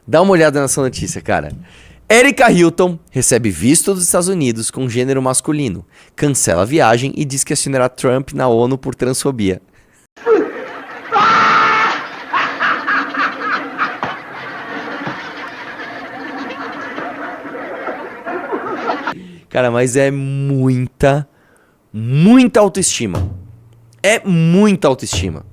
Dá uma olhada nessa notícia, cara. Erika Hilton recebe visto dos Estados Unidos com gênero masculino, cancela a viagem e diz que acionará Trump na ONU por transfobia. Cara, mas é muita autoestima. É muita autoestima.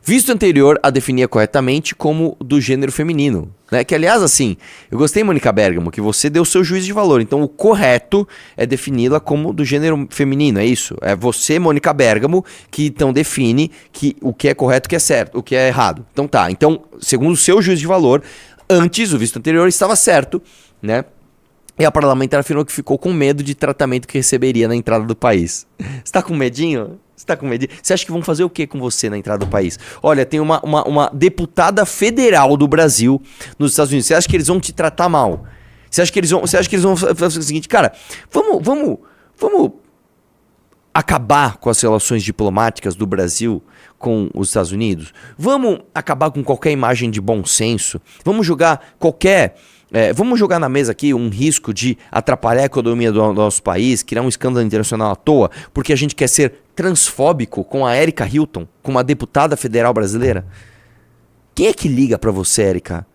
Visto anterior a definia corretamente como do gênero feminino, né? Que, aliás, assim, eu gostei, Mônica Bergamo, que você deu o seu juízo de valor. Então, o correto é defini-la como do gênero feminino, é isso? É você, Mônica Bergamo, que então define que o que é correto, o que é certo, o que é errado. Então tá, então, segundo o seu juízo de valor, antes, o visto anterior estava certo, né? E a parlamentar afirmou que ficou com medo de tratamento que receberia na entrada do país. Você tá com medinho? Você tá com medinho? Você acha que vão fazer o que com você na entrada do país? Olha, tem uma deputada federal do Brasil nos Estados Unidos. Você acha que eles vão te tratar mal? Você acha que eles vão fazer o seguinte, cara, vamos acabar com as relações diplomáticas do Brasil com os Estados Unidos? Vamos acabar com qualquer imagem de bom senso? Vamos jogar vamos jogar na mesa aqui um risco de atrapalhar a economia do nosso país, criar um escândalo internacional à toa, porque a gente quer ser transfóbico com a Erika Hilton, com uma deputada federal brasileira? Quem é que liga pra você, Erika?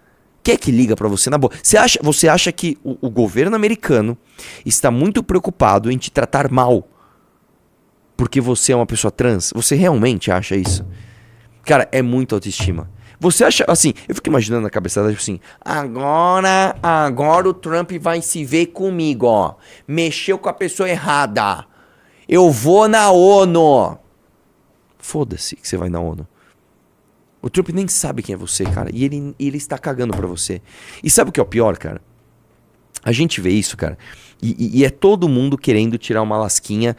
Quem é que liga pra você na boa? Você acha que o governo americano está muito preocupado em te tratar mal porque você é uma pessoa trans? Você realmente acha isso? Cara, é muita autoestima. Você acha, assim, eu fico imaginando na cabeça dela, tipo assim, agora o Trump vai se ver comigo, ó. Mexeu com a pessoa errada. Eu vou na ONU. Foda-se que você vai na ONU. O Trump nem sabe quem é você, cara. E ele está cagando pra você. E sabe o que é o pior, cara? A gente vê isso, cara. E é todo mundo querendo tirar uma lasquinha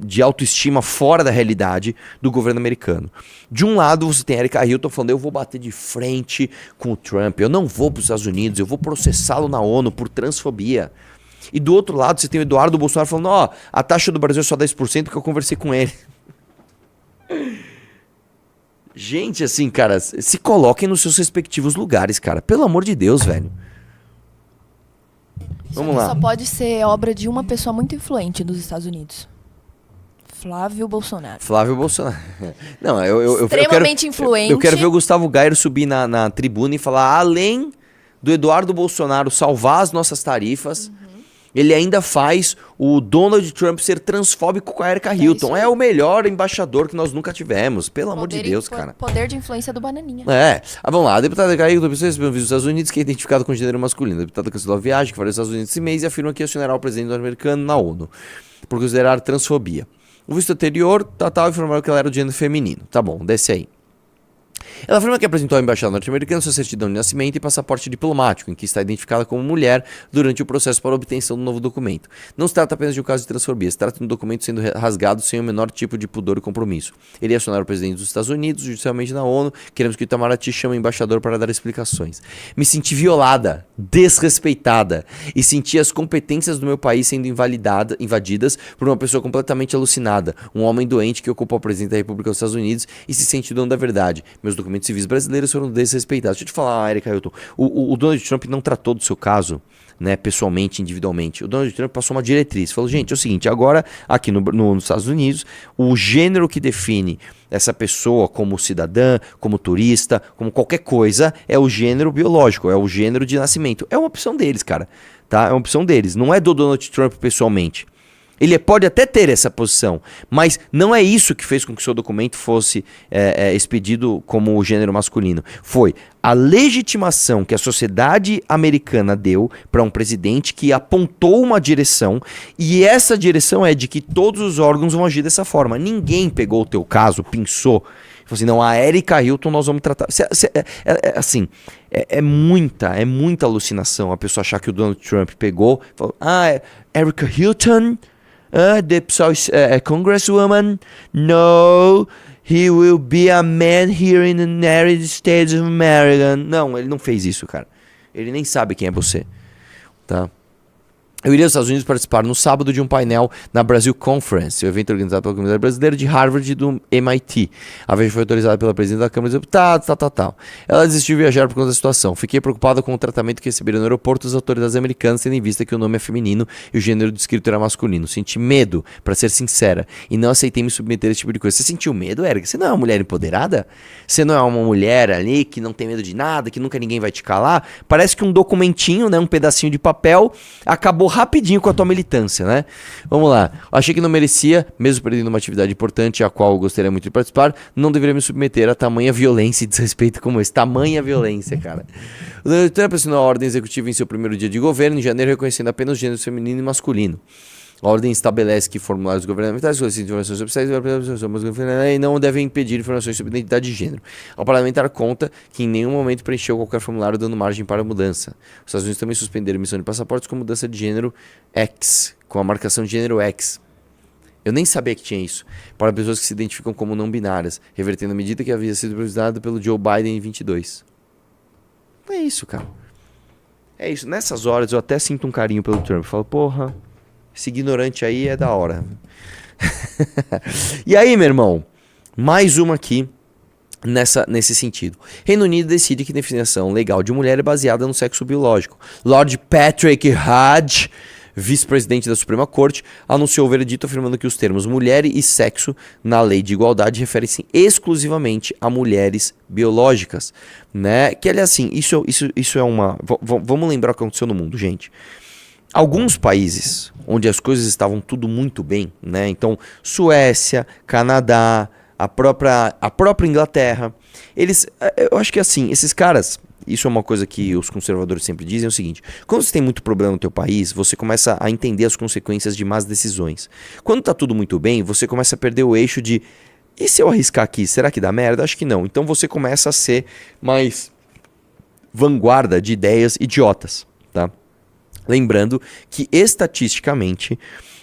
de autoestima fora da realidade do governo americano. De um lado, você tem a Erika Hilton falando, eu vou bater de frente com o Trump, eu não vou para os Estados Unidos, eu vou processá-lo na ONU por transfobia. E do outro lado, você tem o Eduardo Bolsonaro falando, ó, a taxa do Brasil é só 10% que eu conversei com ele. Gente, assim, cara, se coloquem nos seus respectivos lugares, cara. Pelo amor de Deus, velho. Vamos lá. Só pode ser obra de uma pessoa muito influente dos Estados Unidos. Flávio Bolsonaro. Flávio Bolsonaro. Não, eu extremamente influente. Eu quero ver o Gustavo Gairo subir na tribuna e falar, além do Eduardo Bolsonaro salvar as nossas tarifas, ele ainda faz o Donald Trump ser transfóbico com a Erika Hilton. É o melhor embaixador que nós nunca tivemos. Pelo amor de Deus, cara. Poder de influência do Bananinha. Vamos lá. A deputada Erika Hilton, pessoas dos Estados Unidos, que é identificada com gênero masculino. A deputada cancelou a viagem, que foi aos Estados Unidos esse mês, e afirma que acionará o presidente norte-americano na ONU por considerar transfobia. O visto anterior, informaram que ela era do gênero feminino. Tá bom, desce aí. Ela afirma que apresentou ao embaixador norte-americano sua certidão de nascimento e passaporte diplomático, em que está identificada como mulher durante o processo para a obtenção do novo documento. Não se trata apenas de um caso de transfobia, se trata de um documento sendo rasgado sem o menor tipo de pudor e compromisso. Ele ia acionar o presidente dos Estados Unidos, judicialmente na ONU, queremos que o Itamaraty chame o embaixador para dar explicações. Me senti violada, desrespeitada, e senti as competências do meu país sendo invadidas por uma pessoa completamente alucinada, um homem doente que ocupa o presidente da República dos Estados Unidos e se sente dono da verdade. Meus documentos civis brasileiros foram desrespeitados. Deixa eu te falar, Erika Hilton, o Donald Trump não tratou do seu caso, né, pessoalmente, individualmente. O Donald Trump passou uma diretriz, falou, gente, é o seguinte, agora aqui nos Estados Unidos, o gênero que define essa pessoa como cidadã, como turista, como qualquer coisa, é o gênero biológico, é o gênero de nascimento. É uma opção deles, cara, tá? É uma opção deles, não é do Donald Trump pessoalmente. Ele pode até ter essa posição, mas não é isso que fez com que o seu documento fosse expedido como gênero masculino. Foi a legitimação que a sociedade americana deu para um presidente que apontou uma direção, e essa direção é de que todos os órgãos vão agir dessa forma. Ninguém pegou o teu caso, pensou, falou assim, não, a Erika Hilton nós vamos tratar... assim, é muita alucinação a pessoa achar que o Donald Trump pegou, falou, Erika Hilton... the congresswoman, no, he will be a man here in the United States of America. Não, ele não fez isso, cara. Ele nem sabe quem é você, tá? Eu iria aos Estados Unidos participar no sábado de um painel na Brasil Conference, o evento organizado pela comunidade brasileira de Harvard e do MIT. A viagem foi autorizada pela presidente da Câmara dos Deputados, tal. Ela desistiu de viajar por conta da situação. Fiquei preocupada com o tratamento que receberam no aeroporto as autoridades americanas, tendo em vista que o nome é feminino e o gênero descrito era masculino. Senti medo, pra ser sincera, e não aceitei me submeter a esse tipo de coisa. Você sentiu medo, Eric? Você não é uma mulher empoderada? Você não é uma mulher ali que não tem medo de nada, que nunca ninguém vai te calar? Parece que um documentinho, né, um pedacinho de papel, acabou rapidinho com a tua militância, né? Vamos lá. Achei que não merecia, mesmo perdendo uma atividade importante, a qual eu gostaria muito de participar, não deveria me submeter a tamanha violência e desrespeito como esse. Tamanha violência, cara. O Donald Trump assinou a ordem executiva em seu primeiro dia de governo, em janeiro, reconhecendo apenas os gêneros feminino e masculino. A ordem estabelece que formulários governamentais, solicitações de informações oficiais e não devem impedir informações sobre identidade de gênero. O parlamentar conta que em nenhum momento preencheu qualquer formulário dando margem para a mudança. Os Estados Unidos também suspenderam emissão de passaportes com mudança de gênero X, com a marcação de gênero X. Eu nem sabia que tinha isso, para pessoas que se identificam como não binárias, revertendo a medida que havia sido previsada pelo Joe Biden em 22. É isso, cara. É isso. Nessas horas eu até sinto um carinho pelo Trump. Eu falo, porra... Esse ignorante aí é da hora. E aí, meu irmão? Mais uma aqui nesse sentido. Reino Unido decide que definição legal de mulher é baseada no sexo biológico. Lord Patrick Hodge, vice-presidente da Suprema Corte, anunciou o veredito afirmando que os termos mulher e sexo na lei de igualdade referem-se exclusivamente a mulheres biológicas, né? Que, aliás, assim, isso é uma... Vamos lembrar o que aconteceu no mundo, gente. Alguns países onde as coisas estavam tudo muito bem, né? Então, Suécia, Canadá, a própria Inglaterra, eu acho que assim, esses caras, isso é uma coisa que os conservadores sempre dizem, é o seguinte: quando você tem muito problema no teu país, você começa a entender as consequências de más decisões. Quando tá tudo muito bem, você começa a perder o eixo de, e se eu arriscar aqui, será que dá merda? Acho que não. Então você começa a ser mais vanguarda de ideias idiotas, tá? Lembrando que, estatisticamente,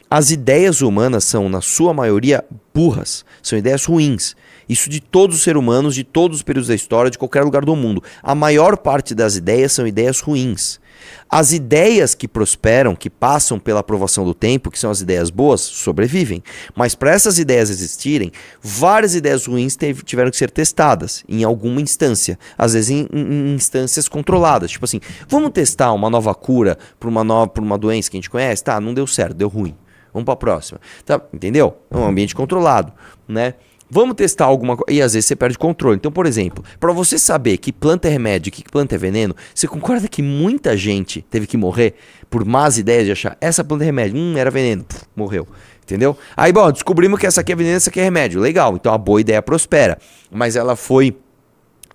as ideias humanas são, na sua maioria, burras. São ideias ruins. Isso de todos os seres humanos, de todos os períodos da história, de qualquer lugar do mundo. A maior parte das ideias são ideias ruins. As ideias que prosperam, que passam pela aprovação do tempo, que são as ideias boas, sobrevivem. Mas para essas ideias existirem, várias ideias ruins tiveram que ser testadas em alguma instância. Às vezes em instâncias controladas. Tipo assim, vamos testar uma nova cura para uma doença que a gente conhece? Tá, não deu certo, deu ruim. Vamos para a próxima. Tá, entendeu? É um ambiente controlado, né? Vamos testar alguma coisa. E às vezes você perde controle. Então, por exemplo, para você saber que planta é remédio e que planta é veneno, você concorda que muita gente teve que morrer por más ideias de achar essa planta é remédio, era veneno, morreu. Entendeu? Aí, bom, descobrimos que essa aqui é veneno, essa aqui é remédio. Legal, então a boa ideia prospera. Mas ela foi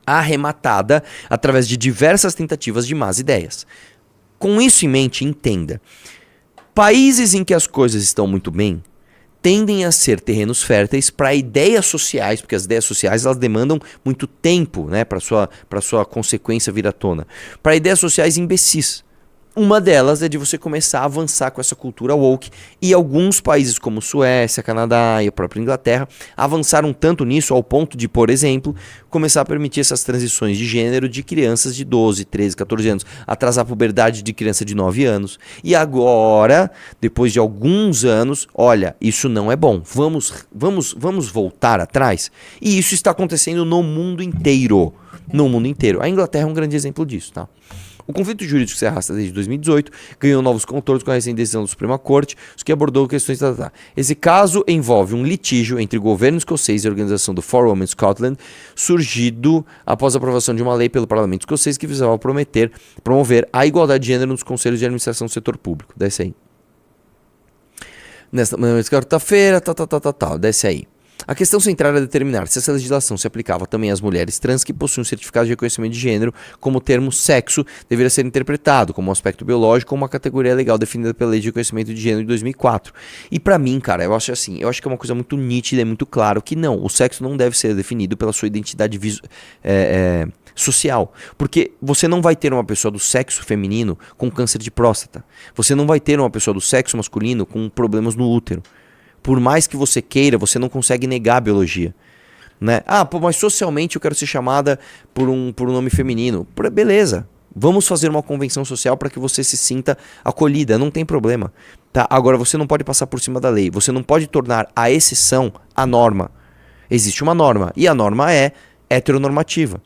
arrematada através de diversas tentativas de más ideias. Com isso em mente, entenda. Países em que as coisas estão muito bem tendem a ser terrenos férteis para ideias sociais, porque as ideias sociais elas demandam muito tempo, né, para sua consequência vir à tona. Para ideias sociais imbecis. Uma delas é de você começar a avançar com essa cultura woke, e alguns países como Suécia, Canadá e a própria Inglaterra avançaram tanto nisso ao ponto de, por exemplo, começar a permitir essas transições de gênero de crianças de 12, 13, 14 anos, atrasar a puberdade de criança de 9 anos. E agora, depois de alguns anos, olha, isso não é bom, vamos voltar atrás? E isso está acontecendo no mundo inteiro. No mundo inteiro. A Inglaterra é um grande exemplo disso, tá? O conflito jurídico que se arrasta desde 2018 ganhou novos contornos com a recente decisão da Suprema Corte, os que abordou questões... Esse caso envolve um litígio entre o governo escocês e a organização do For Women Scotland, surgido após a aprovação de uma lei pelo Parlamento escocês que visava promover a igualdade de gênero nos conselhos de administração do setor público. Desce aí. Nesta quarta-feira, desce aí. A questão central é determinar se essa legislação se aplicava também às mulheres trans que possuem um certificado de reconhecimento de gênero, como o termo sexo deveria ser interpretado como um aspecto biológico ou uma categoria legal definida pela Lei de Reconhecimento de Gênero de 2004. E pra mim, cara, eu acho que é uma coisa muito nítida, é muito claro que não, o sexo não deve ser definido pela sua identidade social, porque você não vai ter uma pessoa do sexo feminino com câncer de próstata, você não vai ter uma pessoa do sexo masculino com problemas no útero. Por mais que você queira, você não consegue negar a biologia, né? Ah, pô, mas socialmente eu quero ser chamada por um nome feminino. Beleza, Vamos fazer uma convenção social para que você se sinta acolhida, não tem problema. Tá? Agora, você não pode passar por cima da lei, você não pode tornar a exceção a norma. Existe uma norma, e a norma é heteronormativa.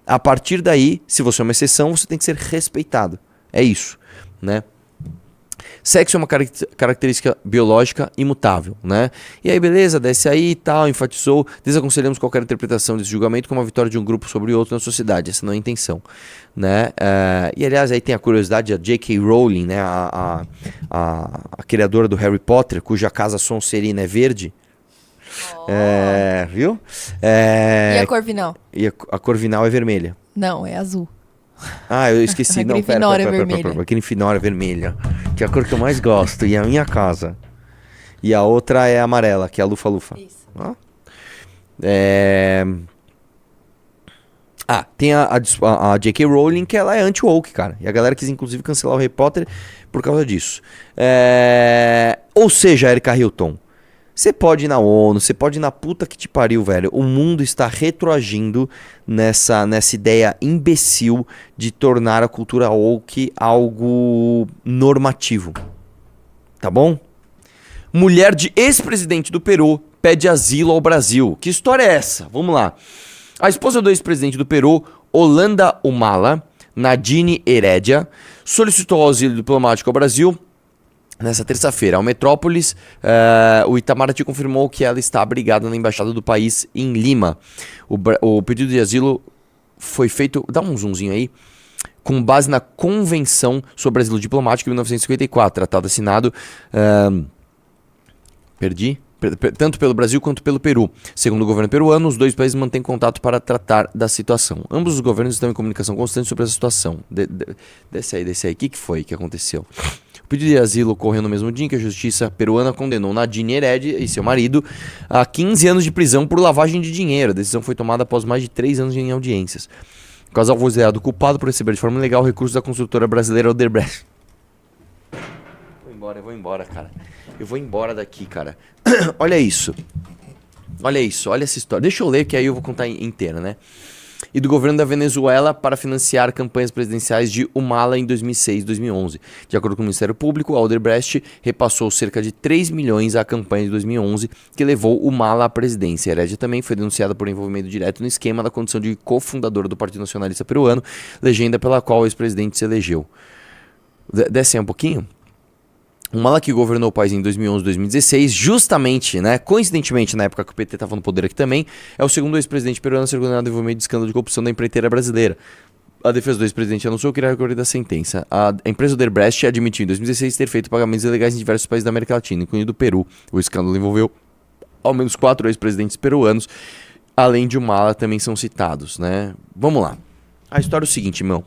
A partir daí, se você é uma exceção, você tem que ser respeitado. É isso, né? Sexo é uma característica biológica imutável, né? E aí, beleza, desce aí e tal, enfatizou, desaconselhamos qualquer interpretação desse julgamento como a vitória de um grupo sobre outro na sociedade. Essa não é a intenção, né? E aliás, aí tem a curiosidade, a J.K. Rowling, né? A criadora do Harry Potter, cuja casa Sonserina é verde. Viu? E a Corvinal? E a Corvinal é vermelha. Não, é azul. Ah, eu esqueci. A Não, Grifinória pera. vermelha. A Grifinória vermelha, que é a cor que eu mais gosto, e é a minha casa. E a outra é amarela, que é a Lufa-Lufa. Isso. Tem a J.K. Rowling, que ela é anti-woke, cara. E a galera quis, inclusive, cancelar o Harry Potter por causa disso. Ou seja, Erika Hilton, você pode ir na ONU, você pode ir na puta que te pariu, velho. O mundo está retroagindo nessa ideia imbecil de tornar a cultura woke algo normativo. Tá bom? Mulher de ex-presidente do Peru pede asilo ao Brasil. Que história é essa? Vamos lá. A esposa do ex-presidente do Peru, Ollanta Humala, Nadine Heredia, solicitou asilo diplomático ao Brasil nessa terça-feira. Ao Metrópolis, o Itamaraty confirmou que ela está abrigada na embaixada do país em Lima. O pedido de asilo foi feito, dá um zoomzinho aí, com base na Convenção sobre Asilo Diplomático de 1954, tratado assinado tanto pelo Brasil quanto pelo Peru. Segundo o governo peruano, os dois países mantêm contato para tratar da situação. Ambos os governos estão em comunicação constante sobre essa situação. Desce aí. O que foi que aconteceu? O pedido de asilo ocorreu no mesmo dia em que a justiça peruana condenou Nadine Heredia e seu marido a 15 anos de prisão por lavagem de dinheiro. A decisão foi tomada após mais de 3 anos em audiências. O casal foi considerado culpado por receber de forma ilegal recursos da construtora brasileira Odebrecht. Eu vou embora, cara. Eu vou embora daqui, cara. Olha isso. Olha essa história. Deixa eu ler, que aí eu vou contar inteira, né? E do governo da Venezuela para financiar campanhas presidenciais de Humala em 2006 e 2011. De acordo com o Ministério Público, a Odebrecht repassou cerca de 3 milhões à campanha de 2011, que levou Humala à presidência. A Heredia também foi denunciada por envolvimento direto no esquema da condição de cofundadora do Partido Nacionalista Peruano, legenda pela qual o ex-presidente se elegeu. Desce aí um pouquinho. Humala, que governou o país em 2011 e 2016, justamente, né, coincidentemente, na época que o PT estava no poder aqui também, é o segundo ex-presidente peruano a ser condenado envolvimento de escândalo de corrupção da empreiteira brasileira. A defesa do ex-presidente anunciou que irá recorrer da sentença. A empresa Odebrecht admitiu em 2016 ter feito pagamentos ilegais em diversos países da América Latina, incluindo o Peru. O escândalo envolveu ao menos 4 ex-presidentes peruanos, além de Humala também são citados, né? Vamos lá. A história é o seguinte, irmão.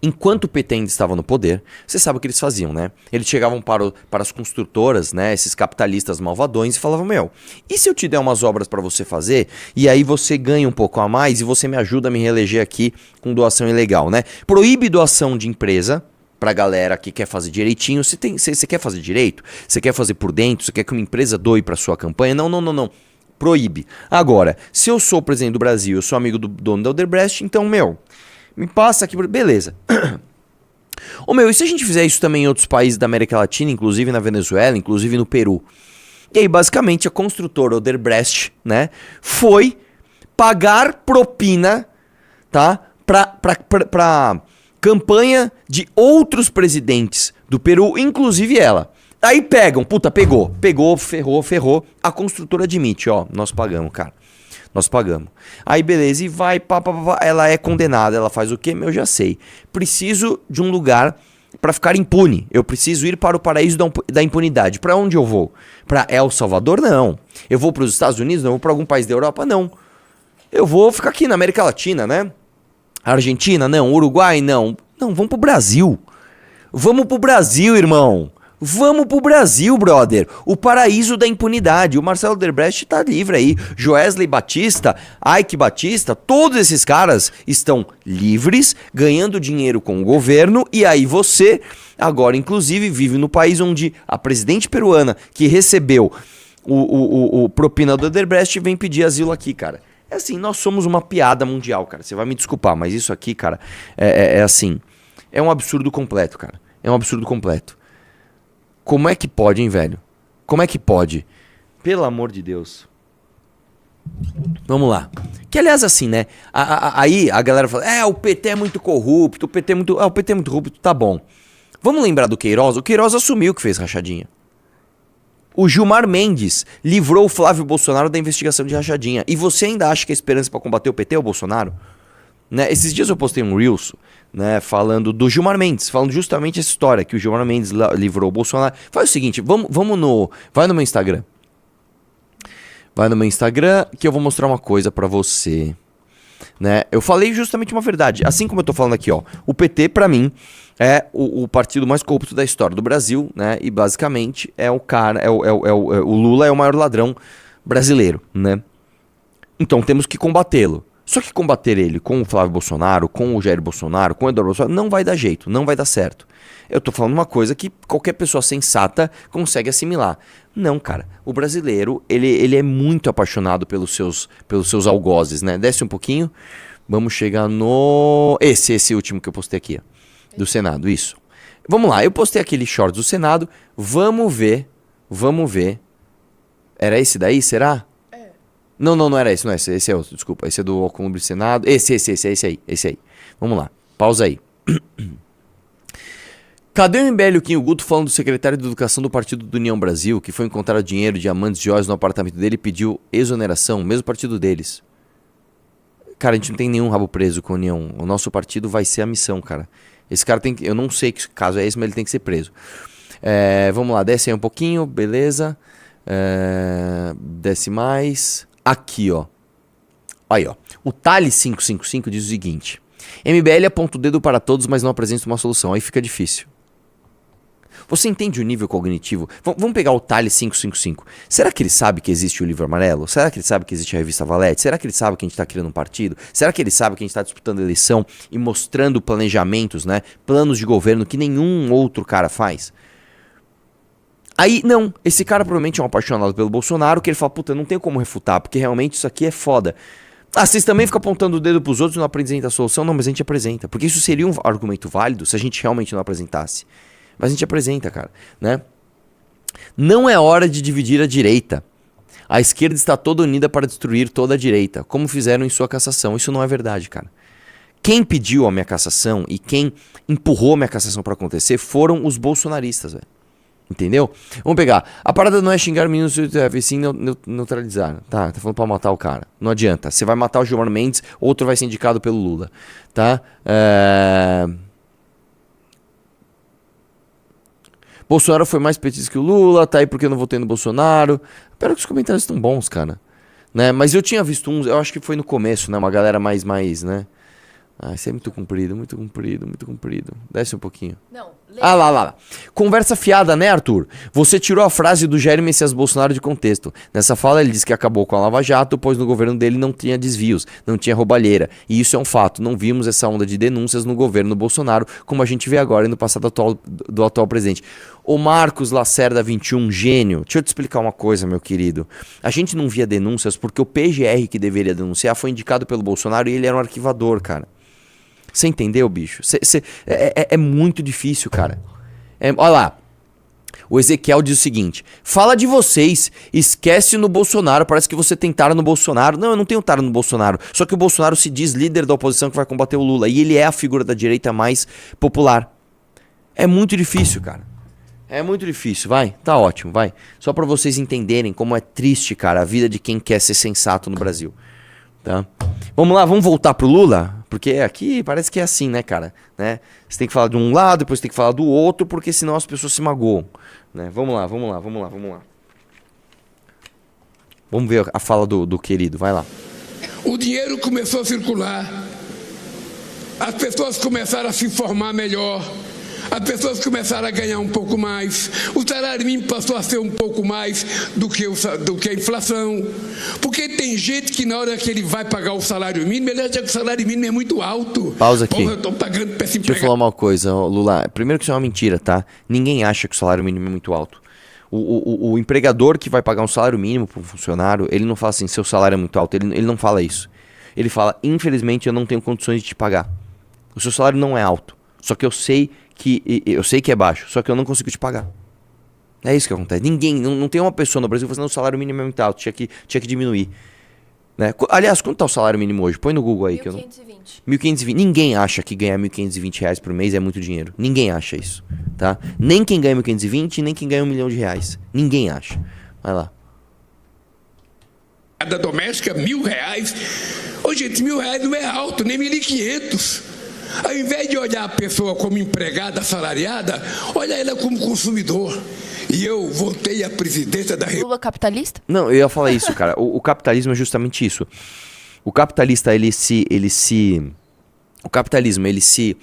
Enquanto o PT ainda estava no poder, você sabe o que eles faziam, né? Eles chegavam para as construtoras, né? Esses capitalistas malvadões e falavam, e se eu te der umas obras para você fazer, e aí você ganha um pouco a mais e você me ajuda a me reeleger aqui com doação ilegal, né? Proíbe doação de empresa pra galera que quer fazer direitinho. Você quer fazer direito? Você quer fazer por dentro? Você quer que uma empresa doe pra sua campanha? Não. Proíbe. Agora, se eu sou o presidente do Brasil, eu sou amigo do dono da Odebrecht, então, me passa aqui, beleza. E se a gente fizer isso também em outros países da América Latina, inclusive na Venezuela, inclusive no Peru? E aí, basicamente, a construtora Odebrecht, né, foi pagar propina, tá, pra campanha de outros presidentes do Peru, inclusive ela. Aí pegou, ferrou, a construtora admite, nós pagamos, cara. Nós pagamos. Aí beleza, e vai, ela é condenada, ela faz o quê? Eu já sei. Preciso de um lugar para ficar impune. Eu preciso ir para o paraíso da impunidade. Para onde eu vou? Para El Salvador? Não. Eu vou para os Estados Unidos? Não. Eu vou para algum país da Europa? Não. Eu vou ficar aqui na América Latina, né? Argentina? Não. Uruguai? Não. Não, vamos pro Brasil. Vamos pro Brasil, irmão. Vamos pro Brasil, brother. O paraíso da impunidade. O Marcelo Odebrecht tá livre aí. Joesley Batista, Ike Batista, todos esses caras estão livres, ganhando dinheiro com o governo. E aí você, agora inclusive, vive no país onde a presidente peruana, que recebeu o propina do Odebrecht, vem pedir asilo aqui, cara. É assim, nós somos uma piada mundial, cara. Você vai me desculpar, mas isso aqui, cara, é assim. É um absurdo completo, cara. É um absurdo completo. Como é que pode, hein, velho? Como é que pode? Pelo amor de Deus. Vamos lá. Que aliás, assim, né? Aí a galera fala, o PT é muito corrupto, o PT é muito. O PT é muito corrupto, tá bom. Vamos lembrar do Queiroz? O Queiroz assumiu que fez rachadinha. O Gilmar Mendes livrou o Flávio Bolsonaro da investigação de rachadinha. E você ainda acha que a esperança para combater o PT é o Bolsonaro? Né? Esses dias eu postei um Reels, né, falando do Gilmar Mendes, falando justamente essa história, que o Gilmar Mendes livrou o Bolsonaro. Faz o seguinte, vai no meu Instagram. Vai no meu Instagram que eu vou mostrar uma coisa pra você. Né? Eu falei justamente uma verdade. Assim como eu tô falando aqui, ó, o PT, pra mim, é o partido mais corrupto da história do Brasil, né? E basicamente é o cara, o Lula é o maior ladrão brasileiro, né? Então temos que combatê-lo. Só que combater ele com o Flávio Bolsonaro, com o Jair Bolsonaro, com o Eduardo Bolsonaro, não vai dar jeito, não vai dar certo. Eu tô falando uma coisa que qualquer pessoa sensata consegue assimilar. Não, cara. O brasileiro, ele é muito apaixonado pelos seus algozes, né? Desce um pouquinho. Vamos chegar no... Esse último que eu postei aqui, ó. Do Senado, isso. Vamos lá, eu postei aquele short do Senado. Vamos ver. Era esse daí, será? Não era esse, não é esse. Esse é outro, desculpa. Esse é do Alcolumbre Senado. Esse aí. Vamos lá, pausa aí. Cadê o MBL e o Quinho Guto falando do secretário de Educação do Partido do União Brasil, que foi encontrar dinheiro, diamantes, joias no apartamento dele e pediu exoneração, mesmo partido deles? Cara, a gente não tem nenhum rabo preso com a União. O nosso partido vai ser a missão, cara. Esse cara tem que... Eu não sei que caso é esse, mas ele tem que ser preso. Vamos lá, desce aí um pouquinho, beleza. Desce mais. Aqui, ó. Aí, ó. O Thales 555 diz o seguinte: MBL aponta o dedo para todos, mas não apresenta uma solução. Aí fica difícil. Você entende o nível cognitivo? Vamos pegar o Thales 555. Será que ele sabe que existe o Livro Amarelo? Será que ele sabe que existe a Revista Valete? Será que ele sabe que a gente está criando um partido? Será que ele sabe que a gente está disputando eleição e mostrando planejamentos, né? Planos de governo que nenhum outro cara faz? Aí, não. Esse cara provavelmente é um apaixonado pelo Bolsonaro, que ele fala, puta, não tem como refutar, porque realmente isso aqui é foda. Ah, vocês também ficam apontando o dedo pros outros e não apresentam a solução? Não, mas a gente apresenta. Porque isso seria um argumento válido se a gente realmente não apresentasse. Mas a gente apresenta, cara, né? Não é hora de dividir a direita. A esquerda está toda unida para destruir toda a direita, como fizeram em sua cassação. Isso não é verdade, cara. Quem pediu a minha cassação e quem empurrou a minha cassação para acontecer foram os bolsonaristas, velho. Entendeu? Vamos pegar. A parada não é xingar meninos, e sim neutralizar. Tá falando pra matar o cara. Não adianta. Você vai matar o Gilmar Mendes, outro vai ser indicado pelo Lula. Tá? Bolsonaro foi mais petista que o Lula, tá aí porque eu não votei no Bolsonaro. Espero que os comentários estão bons, cara. Né? Mas eu tinha visto uns, eu acho que foi no começo, né? Uma galera mais, né? Ah, isso é muito comprido. Desce um pouquinho. Não. Lá. Conversa fiada, né, Arthur? Você tirou a frase do Jair Messias Bolsonaro de contexto. Nessa fala ele disse que acabou com a Lava Jato, pois no governo dele não tinha desvios, não tinha roubalheira. E isso é um fato. Não vimos essa onda de denúncias no governo Bolsonaro, como a gente vê agora e no passado do atual presidente. O Marcos Lacerda 21, gênio. Deixa eu te explicar uma coisa, meu querido. A gente não via denúncias porque o PGR que deveria denunciar foi indicado pelo Bolsonaro e ele era um arquivador, cara. Você entendeu, bicho? É muito difícil, cara. Olha lá. O Ezequiel diz o seguinte: fala de vocês, esquece no Bolsonaro, parece que você tentaram no Bolsonaro. Não, eu não tenho tentado no Bolsonaro. Só que o Bolsonaro se diz líder da oposição que vai combater o Lula. E ele é a figura da direita mais popular. É muito difícil, cara. É muito difícil, vai. Tá ótimo, vai. Só pra vocês entenderem como é triste, cara, a vida de quem quer ser sensato no Brasil. Tá? Vamos lá, vamos voltar pro Lula? Porque aqui parece que é assim, né, cara? Né? Você tem que falar de um lado, depois tem que falar do outro, porque senão as pessoas se magoam. Né? Vamos lá. Vamos ver a fala do querido, vai lá. O dinheiro começou a circular, as pessoas começaram a se informar melhor, as pessoas começaram a ganhar um pouco mais, o salário mínimo passou a ser um pouco mais do que a inflação, porque tem gente que na hora que ele vai pagar o salário mínimo, ele acha que o salário mínimo é muito alto. Pausa aqui. Porra, eu tô pagando péssimo. Deixa eu falar uma coisa, Lula. Primeiro que isso é uma mentira, tá? Ninguém acha que o salário mínimo é muito alto. O empregador que vai pagar um salário mínimo para um funcionário, ele não fala assim, seu salário é muito alto, ele não fala isso. Ele fala, infelizmente eu não tenho condições de te pagar. O seu salário não é alto, só que eu sei que é baixo, só que eu não consigo te pagar. É isso que acontece. Ninguém, não tem uma pessoa no Brasil falando, o salário mínimo é muito alto, tinha que diminuir. Né? Aliás, quanto tá o salário mínimo hoje? Põe no Google aí. 1.520. 1.520. Ninguém acha que ganhar R$1.520 por mês é muito dinheiro. Ninguém acha isso, tá? Nem quem ganha 1.520, nem quem ganha R$1 milhão. Ninguém acha. Vai lá. Da doméstica, R$1.000. Ô, gente, R$1.000 não é alto, nem 1.500. Ao invés de olhar a pessoa como empregada assalariada, olha ela como consumidor. E eu voltei à presidência da República. Lula capitalista? Não, eu ia falar isso, cara. O capitalismo é justamente isso. O capitalista, o capitalismo, ele se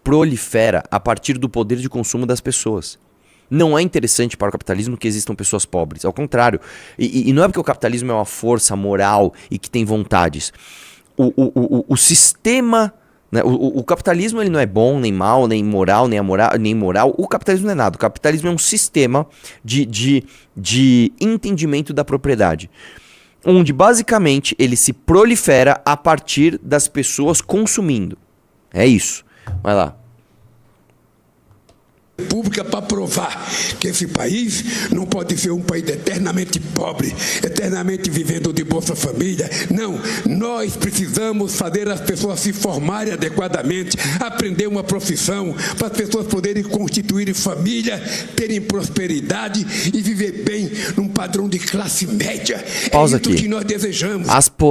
prolifera a partir do poder de consumo das pessoas. Não é interessante para o capitalismo que existam pessoas pobres. Ao contrário. E não é porque o capitalismo é uma força moral e que tem vontades. O sistema... Né? O capitalismo ele não é bom, nem mal, nem moral, nem moral. O capitalismo não é nada. O capitalismo é um sistema de entendimento da propriedade, onde basicamente ele se prolifera a partir das pessoas consumindo. É isso. Vai lá. República para provar que esse país não pode ser um país eternamente pobre, eternamente vivendo de Bolsa Família. Não, nós precisamos fazer as pessoas se formarem adequadamente, aprender uma profissão, para as pessoas poderem constituir família, terem prosperidade e viver bem num padrão de classe média. Pausa é isso aqui. que nós desejamos.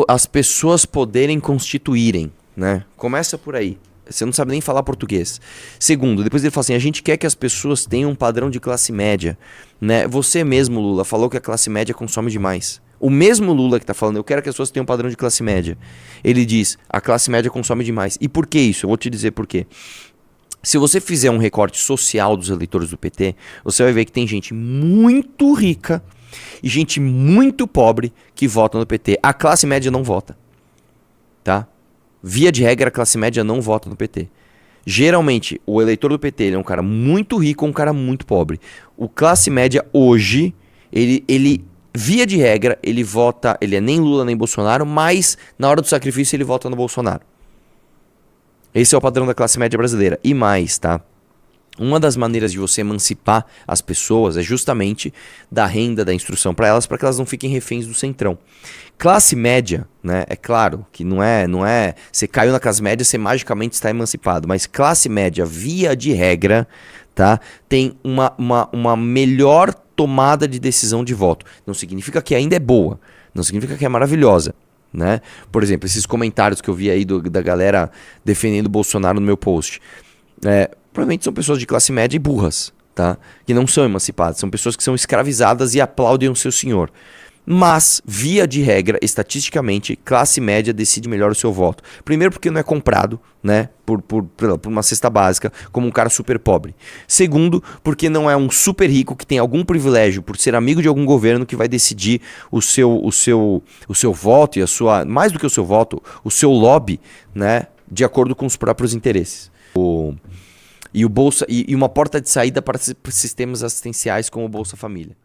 As pessoas poderem constituírem, né? Começa por aí. Você não sabe nem falar português. Segundo, depois ele fala assim, a gente quer que as pessoas tenham um padrão de classe média, né? Você mesmo, Lula, falou que a classe média consome demais. O mesmo Lula que está falando, eu quero que as pessoas tenham um padrão de classe média. Ele diz, a classe média consome demais. E por que isso? Eu vou te dizer por quê. Se você fizer um recorte social dos eleitores do PT, você vai ver que tem gente muito rica e gente muito pobre que vota no PT. A classe média não vota, tá? Via de regra, a classe média não vota no PT. Geralmente, o eleitor do PT ele é um cara muito rico ou um cara muito pobre. O classe média hoje, ele via de regra, ele vota, ele é nem Lula nem Bolsonaro, mas na hora do sacrifício ele vota no Bolsonaro. Esse é o padrão da classe média brasileira. E mais, tá? Uma das maneiras de você emancipar as pessoas é justamente dar renda, da instrução para elas não fiquem reféns do centrão. Classe média, né? É claro que não é você caiu na classe média, você magicamente está emancipado, mas classe média, via de regra, tá? Tem uma melhor tomada de decisão de voto. Não significa que ainda é boa, não significa que é maravilhosa, né? Por exemplo, esses comentários que eu vi aí da galera defendendo o Bolsonaro no meu post. Provavelmente são pessoas de classe média e burras, tá? Que não são emancipadas, são pessoas que são escravizadas e aplaudem o seu senhor. Mas, via de regra, estatisticamente, classe média decide melhor o seu voto. Primeiro porque não é comprado, né, por uma cesta básica, como um cara super pobre. Segundo, porque não é um super rico que tem algum privilégio por ser amigo de algum governo que vai decidir o seu voto e a sua, mais do que o seu voto, o seu lobby, né, de acordo com os próprios interesses. E uma porta de saída para sistemas assistenciais como o Bolsa Família.